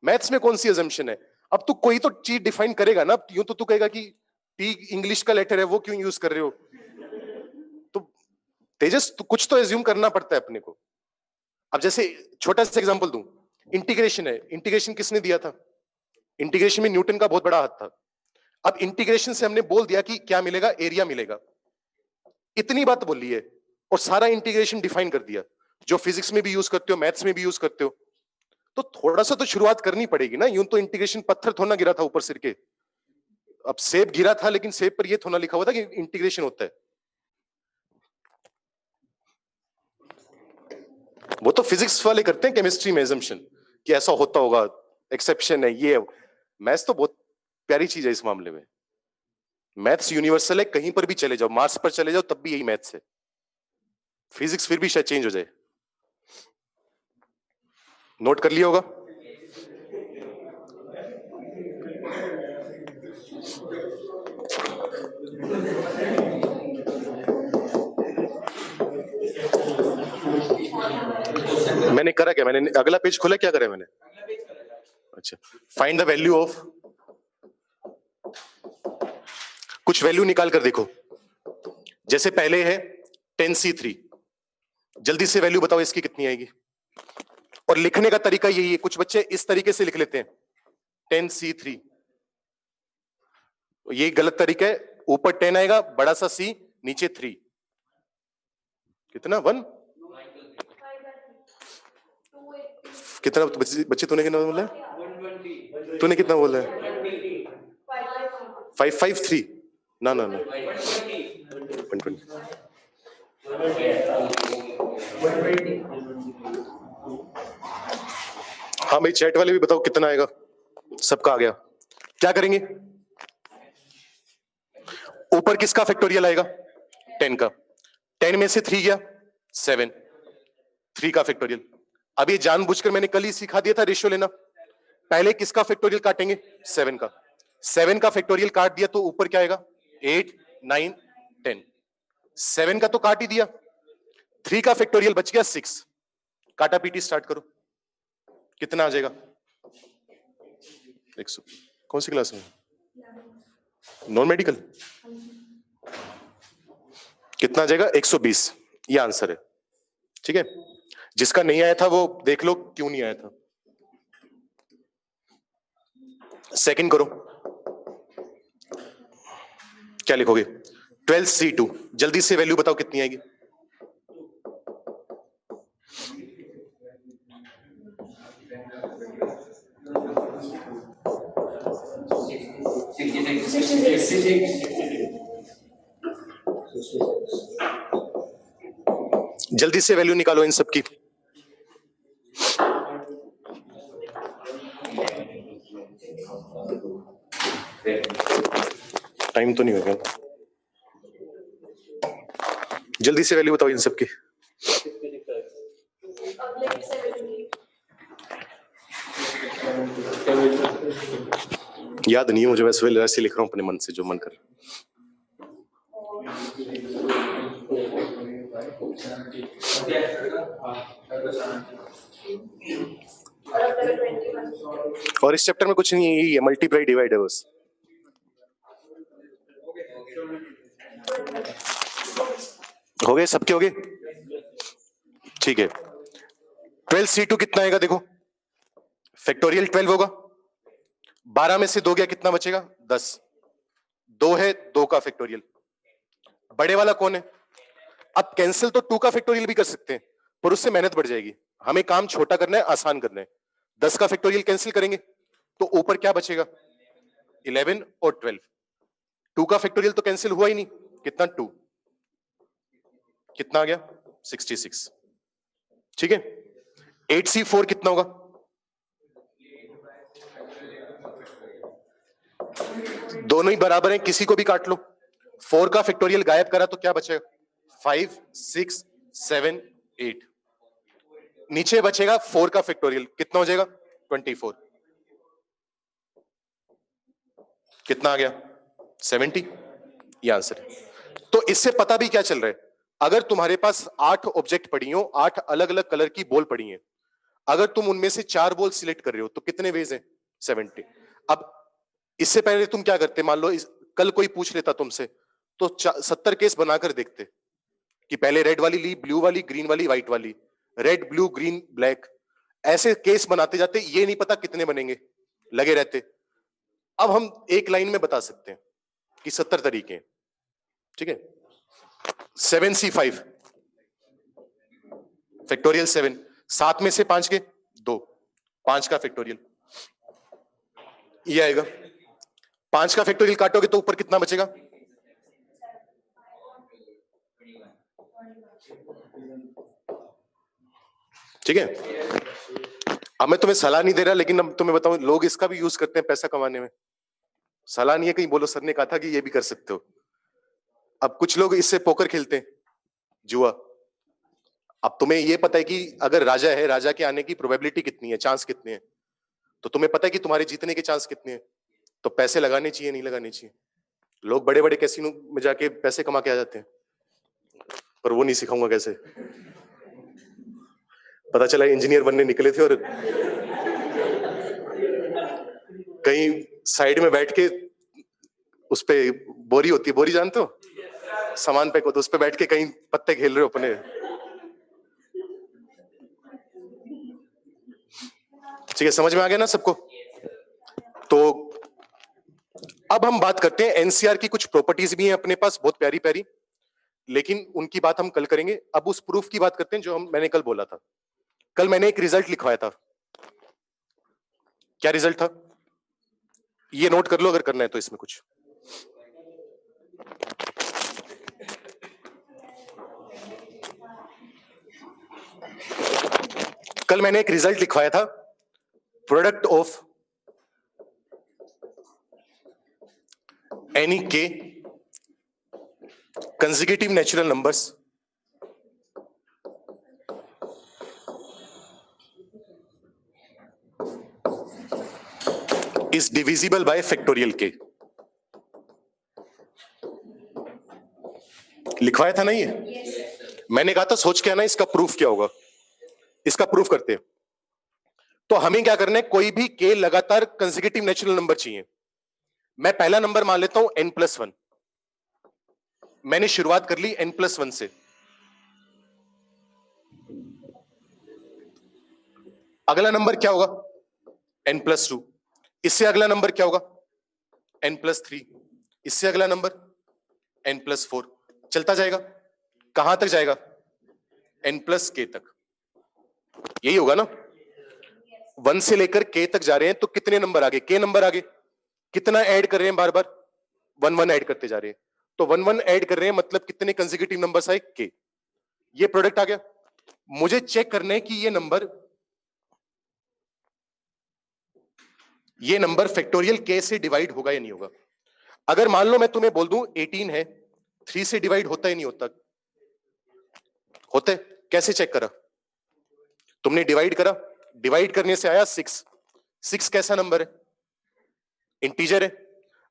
A: मैथ्स में कौन सी अजम्पशन है? अब तू कोई तो चीज डिफाइन करेगा ना, यूं तो तू कहेगा कि टी इंग्लिश का लेटर है वो क्यों यूज कर रहे हो? तो तेजस तो कुछ तो एज्यूम करना पड़ता है अपने को। अब जैसे छोटा सा एग्जांपल दूं, इंटीग्रेशन है। इंटीग्रेशन किसने दिया था? इंटीग्रेशन में न्यूटन का बहुत बड़ा हाथ था। अब इंटीग्रेशन से हमने बोल दिया कि क्या मिलेगा? एरिया मिलेगा। इतनी बात बोली है और सारा इंटीग्रेशन डिफाइन कर दिया, जो फिजिक्स में भी यूज करते हो, मैथ्स में भी यूज करते हो। तो थोड़ा सा तो शुरुआत करनी पड़ेगी ना। यूं तो इंटीग्रेशन पत्थर थोड़ा ना गिरा था ऊपर सिर के। अब सेब गिरा था, लेकिन सेब पर ये थोड़ा लिखा हुआ था कि इंटीग्रेशन होता है। वो तो फिजिक्स वाले करते हैं केमिस्ट्री में assumption कि ऐसा होता होगा, एक्सेप्शन है ये। मैथ्स तो बहुत प्यारी चीज है इस मामले में। मैथ्स यूनिवर्सल है, कहीं पर भी चले जाओ, मार्स पर चले जाओ तब भी यही मैथ्स है। फिजिक्स फिर भी शायद चेंज हो जाए। नोट कर लिया होगा। मैंने करा क्या? मैंने अगला पेज खोला, क्या करा मैंने? अच्छा, फाइंड द वैल्यू ऑफ, कुछ वैल्यू निकाल कर देखो। जैसे पहले है 10C3, जल्दी से वैल्यू बताओ इसकी कितनी आएगी। और लिखने का तरीका यही है, कुछ बच्चे इस तरीके से लिख लेते हैं 10C3, ये गलत तरीका है। ऊपर 10 आएगा, बड़ा सा C, नीचे 3, कितना? 1 कितना? बच्चे तूने कितना बोला? तूने कितना बोला है? 553? ना ना ना, 120। हाँ भाई, चैट वाले भी बताओ कितना आएगा। सबका आ गया। क्या करेंगे? ऊपर किसका फैक्टोरियल आएगा? 10 का। 10 में से 3 गया 7, 3 का फैक्टोरियल। अब ये जानबूझकर मैंने कल ही सिखा दिया था रेशियो लेना। पहले किसका फैक्टोरियल काटेंगे? 7 का। 7 का फैक्टोरियल काट दिया तो ऊपर क्या आएगा? 8 9 10। 7 का तो काट ही दिया, 3 का फैक्टोरियल बच गया 6। काटा पीटी स्टार्ट करो, कितना आ जाएगा? 100। कौन सी क्लास में? Non medical. कितना आ जाएगा? 120। ये आंसर है, ठीक है। जिसका नहीं आया था वो देख लो क्यों नहीं आया था। सेकंड करो, क्या लिखोगे? 12C2, जल्दी से वैल्यू बताओ कितनी आएगी। जल्दी से वैल्यू निकालो इन सब की। टाइम तो नहीं होगा, जल्दी से वैल्यू बताओ इन सबकी। याद नहीं है मुझे, वैसे ऐसे लिख रहा हूँ अपने मन से जो मन कर। और इस चैप्टर में कुछ नहीं है, ये मल्टीप्लाई डिवाइड है बस। हो गए सबके, हो गए, ठीक है। 12C2 कितना आएगा देखो, फैक्टोरियल 12 होगा, 12 में से 2 गया कितना बचेगा 10, 2 है 2 का फैक्टोरियल, बड़े वाला कौन है। अब कैंसिल तो 2 का फैक्टोरियल भी कर सकते हैं पर उससे मेहनत बढ़ जाएगी, हमें काम छोटा करना है, आसान करना है। 10 का फैक्टोरियल कैंसिल करेंगे तो ऊपर क्या बचेगा 11 और 12, 2 का फैक्टोरियल तो कैंसिल हुआ ही नहीं, कितना 2, कितना आ गया 66, ठीक है। 8C4 कितना होगा, दोनों ही बराबर हैं, किसी को भी काट लो। 4 का फैक्टोरियल गायब करा तो क्या बचेगा 5 6 7 8, नीचे बचेगा 4 का फैक्टोरियल, कितना हो जाएगा 24, कितना आ गया 70, ये आंसर है। तो इससे पता भी क्या चल रहा है, अगर तुम्हारे पास 8 ऑब्जेक्ट पड़ी हो, 8 अलग अलग कलर की बॉल पड़ी हैं, अगर तुम उनमें से 4 बॉल सिलेक्ट कर रहे हो तो कितने वेज हैं 70। अब इससे पहले तुम क्या करते, मान लो कल कोई पूछ लेता तुमसे तो 70 केस बनाकर देखते कि पहले रेड वाली ली, ब्लू वाली, ग्रीन वाली, व्हाइट वाली, रेड ब्लू ग्रीन ब्लैक, ऐसे केस बनाते जाते, ये नहीं पता कितने बनेंगे, लगे रहते। अब हम एक लाइन में बता सकते हैं कि 70 तरीके हैं, ठीक है। 7C5 फैक्टोरियल 7, 7 में से 5 के 2, 5 का फैक्टोरियल ये आएगा, 5 का फैक्टोरियल काटोगे तो ऊपर कितना बचेगा, ठीक है। अब मैं तुम्हें सलाह नहीं दे रहा, लेकिन अब तुम्हें बताऊं, लोग इसका भी यूज करते हैं पैसा कमाने में, सलाह नहीं है, कहीं बोलो सर ने कहा था कि ये भी कर सकते हो। अब कुछ लोग इससे पोकर खेलते हैं, जुआ। अब तुम्हें ये पता है कि अगर राजा है, राजा के आने की प्रोबेबिलिटी कितनी है, चांस कितने हैं, तो तुम्हें पता है कि तुम्हारे जीतने के चांस कितने हैं, तो पैसे लगाने चाहिए नहीं लगाने चाहिए। लोग बड़े बड़े कैसीनो में जाके पैसे कमा के आ जाते हैं, पर वो नहीं सिखाऊंगा कैसे। पता चला इंजीनियर बनने निकले थे और कहीं साइड में बैठ के, उस पे बोरी होती है, बोरी जानते हो, सामान पैक होता है, उस पे बैठ के कहीं पत्ते खेल रहे हो अपने। ठीक है, समझ में आ गया ना सबको। तो अब हम बात करते हैं, एनसीआर की कुछ प्रॉपर्टीज भी हैं अपने पास बहुत प्यारी प्यारी, लेकिन उनकी बात हम कल करेंगे। अब उस प्रूफ की बात करते हैं जो मैंने कल बोला था। कल मैंने एक रिजल्ट लिखवाया था, क्या रिजल्ट था ये नोट कर लो अगर करना है तो इसमें कुछ। कल मैंने एक रिजल्ट लिखवाया था, प्रोडक्ट ऑफ एनी के consecutive natural numbers is divisible by factorial k। लिखवाया था ना ये, मैंने कहा था सोच के आना इसका प्रूफ क्या होगा, इसका प्रूफ करते हैं। तो हमें क्या करना है, कोई भी k लगातार कंसेक्यूटिव नेचुरल नंबर चाहिए। मैं पहला नंबर मान लेता हूं n+1, मैंने शुरुआत कर ली n+1 से, अगला नंबर क्या होगा n+2, इससे अगला नंबर क्या होगा n+3, इससे अगला नंबर n+4, चलता जाएगा, कहां तक जाएगा n+k तक, यही होगा ना। 1 से लेकर k तक जा रहे हैं तो कितने नंबर आगे, k नंबर आगे, कितना ऐड कर रहे हैं बार बार 1 1 ऐड करते जा रहे हैं, तो 1 1 ऐड कर रहे हैं मतलब कितने कंसेक्यूटिव नंबर्स आए k, ये प्रोडक्ट आ गया। मुझे चेक करना है कि ये नंबर ये नंबर फैक्टोरियल के से डिवाइड होगा या नहीं होगा। अगर मान लो मैं तुम्हें बोल दूं 18 है, 3 से डिवाइड होता ही नहीं होता? होता है। कैसे चेक करा? तुमने डिवाइड करा, डिवाइड करने से आया 6। 6 कैसा नंबर है? इंटीजर है।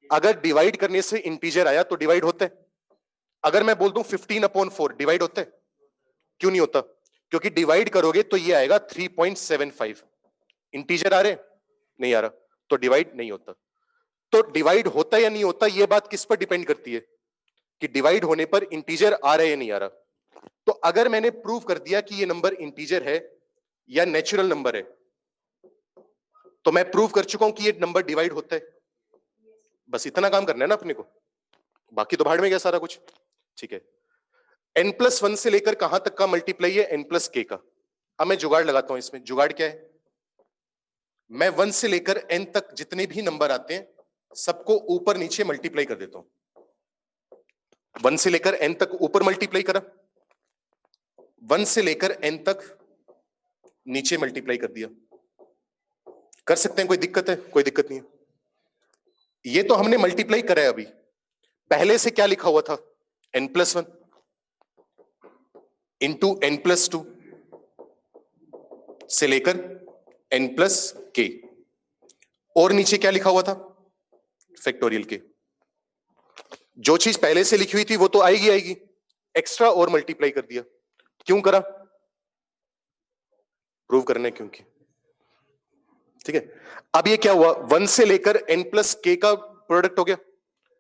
A: अगर डिवाइड करने से इंटीजर आया तो डिवाइड होता है। अगर मैं बोल दूं 15/4 डिवाइड होता है? क्यों नहीं होता? क्योंकि डिवाइड करोगे तो ये आएगा 3.75। इंटीजर आ रहे, नहीं आ रहा, तो डिवाइड नहीं होता। तो डिवाइड होता या नहीं होता, ये बात किस पर डिपेंड करती है कि डिवाइड होने पर इंटीजर आ रहा है या नहीं आ रहा। तो अगर मैंने प्रूव कर दिया कि ये नंबर इंटीजर है या नेचुरल नंबर है, तो मैं प्रूव कर चुका हूं कि ये नंबर डिवाइड होता है। बस इतना काम करना है ना अपने को, बाकी तो भाड़ में गया सारा कुछ। ठीक है, n+1 से लेकर कहां तक का मल्टीप्लाई है? n+k का। अब मैं जुगाड़ लगाता हूं इसमें। जुगाड़ क्या है? मैं 1 से लेकर n तक जितने भी नंबर आते हैं सबको ऊपर नीचे मल्टीप्लाई कर देता हूं। 1 से लेकर n तक ऊपर मल्टीप्लाई करा, 1 से लेकर n तक नीचे मल्टीप्लाई कर दिया। कर सकते हैं? कोई दिक्कत है? कोई दिक्कत नहीं है। ये तो हमने मल्टीप्लाई करा है। अभी पहले से क्या लिखा हुआ था? n+1 इंटू n+2 से लेकर n+k, और नीचे क्या लिखा हुआ था? फैक्टोरियल के। जो चीज पहले से लिखी हुई थी वो तो आएगी आएगी, एक्स्ट्रा और मल्टीप्लाई कर दिया। क्यों करा? प्रूव करने क्योंकि। ठीक है, अब ये क्या हुआ? 1 से लेकर n+k का प्रोडक्ट हो गया।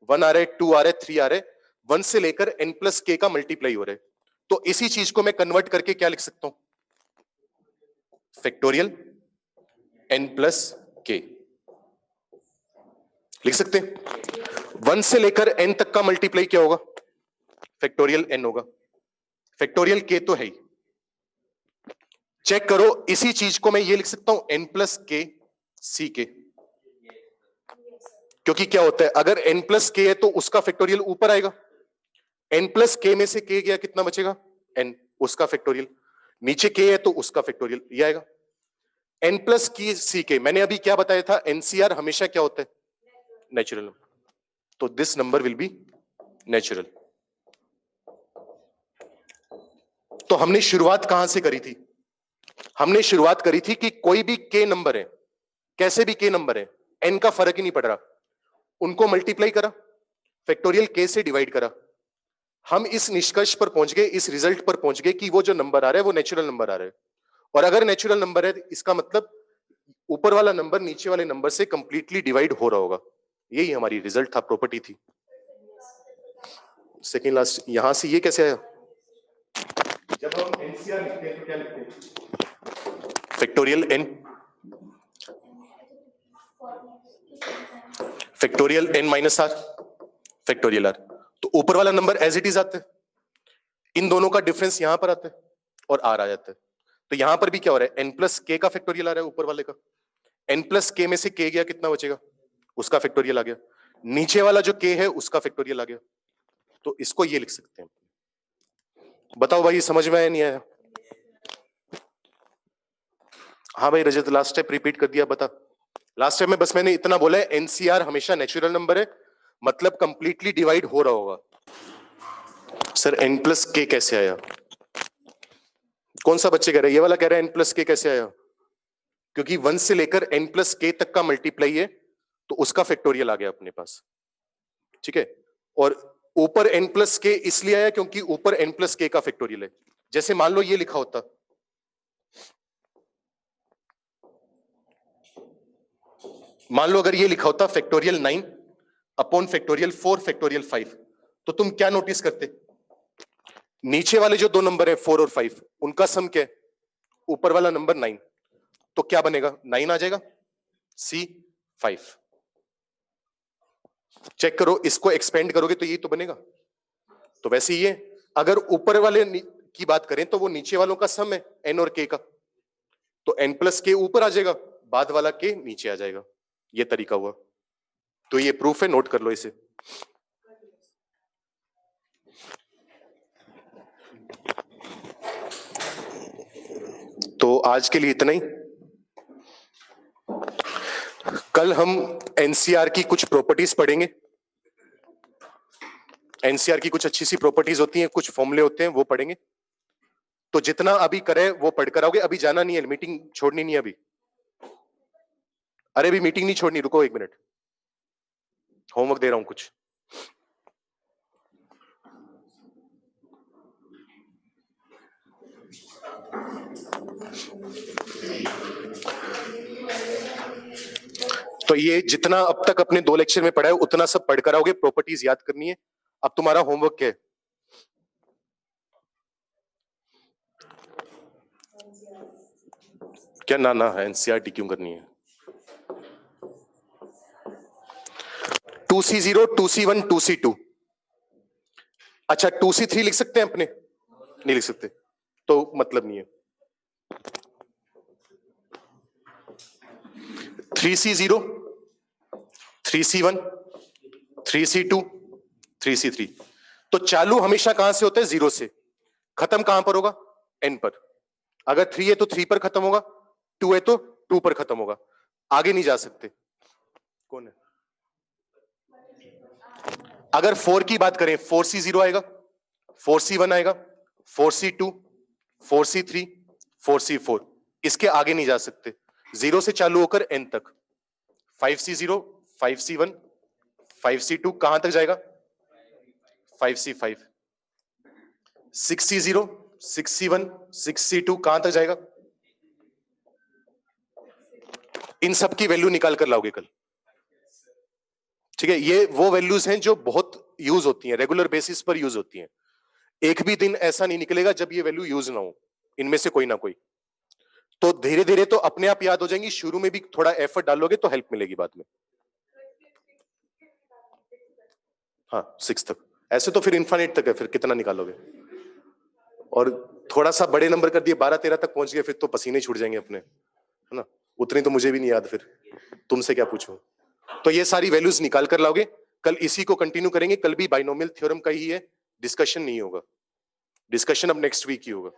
A: 1 आ रहा है, 2 आ रहा है, 3 आ रहा है, 1 से लेकर n+k का मल्टीप्लाई हो रहा है। तो इसी चीज को मैं कन्वर्ट करके क्या लिख सकता हूं? फैक्टोरियल n+k लिख सकते हैं। 1 से लेकर n तक का मल्टीप्लाई क्या होगा? फैक्टोरियल n होगा। फैक्टोरियल k तो है ही। चेक करो, इसी चीज को मैं ये लिख सकता हूं n+k ck। क्योंकि क्या होता है, अगर n+k है तो उसका फैक्टोरियल ऊपर आएगा। n+k में से k गया, कितना बचेगा? n, उसका फैक्टोरियल। नीचे k है तो उसका फैक्टोरियल ये आएगा। n+k ck, मैंने अभी क्या बताया था? NCR हमेशा क्या होता है? Natural number. तो this number will be natural. तो हमने शुरुआत कहां से करी थी? हमने शुरुआत करी थी कि कोई भी k नंबर है, कैसे भी k नंबर है, n का फर्क ही नहीं पड़ रहा, उनको मल्टीप्लाई करा, फैक्टोरियल k से डिवाइड करा। हम इस निष्कर्ष पर पहुंच गए, इस रिजल्ट पर पहुंच गए कि वो जो नंबर आ रहा है वो नेचुरल नंबर आ रहा है। और अगर नेचुरल नंबर है इसका मतलब ऊपर वाला नंबर नीचे वाले नंबर से कंप्लीटली डिवाइड हो रहा होगा। यही हमारी रिजल्ट था, प्रॉपर्टी थी। सेकेंड लास्ट, यहां से ये कैसे आया? जब हम एनसीआर लिखते हैं तो क्या लिखते हैं? Factorial n, factorial n-r, factorial r। तो ऊपर वाला नंबर एज इट इज आता है, इन दोनों का डिफरेंस यहां पर आता है और r आ जाता है। तो यहां पर भी क्या हो रहा है? n+k का फैक्टोरियल आ रहा है ऊपर वाले का, n+k में से k गया, कितना बचेगा? उसका फैक्टोरियल आ गया। नीचे वाला जो k है उसका फैक्टोरियल आ गया। तो इसको ये लिख सकते हैं। बताओ भाई, समझ में आया नहीं आया? हाँ भाई रजत, लास्ट टाइम रिपीट कर दिया, बता। लास्ट टाइम में बस मैंने इतना बोला है, एनसीआर हमेशा नेचुरल नंबर है, मतलब कंप्लीटली डिवाइड हो रहा होगा। सर n+k कैसे आया? कौन सा बच्चे कह रहे हैं? ये वाला कह रहा है n+k कैसे आया? क्योंकि 1 से लेकर n+k तक का मल्टीप्लाई है तो उसका फैक्टोरियल आ गया अपने पास। ठीक है, और ऊपर n+k इसलिए आया क्योंकि ऊपर n+k का फैक्टोरियल है। जैसे मान लो ये लिखा होता, मान लो अगर ये लिखा होता फैक्टोरियल 9 अपॉन फैक्टोरियल 4 फैक्टोरियल 5, तो तुम क्या नोटिस करते? नीचे वाले जो दो नंबर है 4 और 5, उनका सम क्या है? ऊपर वाला नंबर 9। तो क्या बनेगा? 9 आ जाएगा, C5। चेक करो, इसको एक्सपेंड करोगे तो ये तो बनेगा। तो वैसे ही ये, अगर ऊपर वाले की बात करें तो वो नीचे वालों का सम है n और k का, तो n+k ऊपर आ जाएगा, बाद वाला k नीचे आ जाएगा। ये तरीका हुआ। तो ये प्रूफ है, नोट कर लो इसे। तो आज के लिए इतना ही। कल हम एनसीआर की कुछ प्रॉपर्टीज पढ़ेंगे। एनसीआर की कुछ अच्छी सी प्रॉपर्टीज होती हैं, कुछ फॉर्मूले होते हैं, वो पढ़ेंगे। तो जितना अभी करे वो पढ़कर आओगे। अभी जाना नहीं है, मीटिंग छोड़नी नहीं है अभी। अरे अभी मीटिंग नहीं छोड़नी, रुको 1 मिनट, होमवर्क दे रहा हूं कुछ। तो ये जितना अब तक अपने 2 लेक्चर में पढ़ा है उतना सब पढ़कर आओगे, प्रॉपर्टीज याद करनी है। अब तुम्हारा होमवर्क क्या है? क्या ना ना है, एनसीईआरटी क्यों करनी है? 2C0, 2C1, 2C2। अच्छा 2C3 लिख सकते हैं अपने? नहीं लिख सकते, तो मतलब नहीं है। 3C0, 3C1, 3C2, 3C3। तो चालू हमेशा कहां से होता है? 0 से। खत्म कहां पर होगा? n पर। अगर 3 है तो 3 पर खत्म होगा, 2 है तो 2 पर खत्म होगा, आगे नहीं जा सकते। कौन है? अगर 4 की बात करें, 4C0 आएगा, 4C1 आएगा, 4C2, 4C3, 4C4, इसके आगे नहीं जा सकते। 0 से चालू होकर n तक। 5C0, 5C1, 5C2 कहां तक जाएगा? 5C5। 6C0, 6C1, 6C2 कहां तक जाएगा? इन सब की वैल्यू निकाल कर लाओगे कल, ठीक है? ये वो वैल्यूज हैं जो बहुत यूज होती हैं, रेगुलर बेसिस पर यूज होती हैं। एक भी दिन ऐसा नहीं निकलेगा जब ये वैल्यू यूज ना हो, इनमें से कोई ना कोई। तो धीरे धीरे तो अपने आप याद हो जाएंगी, शुरू में भी थोड़ा एफर्ट डालोगे तो हेल्प मिलेगी बाद में। हाँ 6 तक, ऐसे तो फिर इन्फाइनाइट तक है, फिर कितना निकालोगे? और थोड़ा सा बड़े नंबर कर दिए, 12-13 तक पहुंच गए, फिर तो पसीने छूट जाएंगे अपने, है ना? उतनी तो मुझे भी नहीं याद, फिर तुमसे क्या पूछूं। तो ये सारी वैल्यूज निकाल कर लाओगे, कल इसी को कंटिन्यू करेंगे। कल भी बाइनोमियल थ्योरम का ही है, डिस्कशन नहीं होगा, डिस्कशन अब नेक्स्ट वीक ही होगा।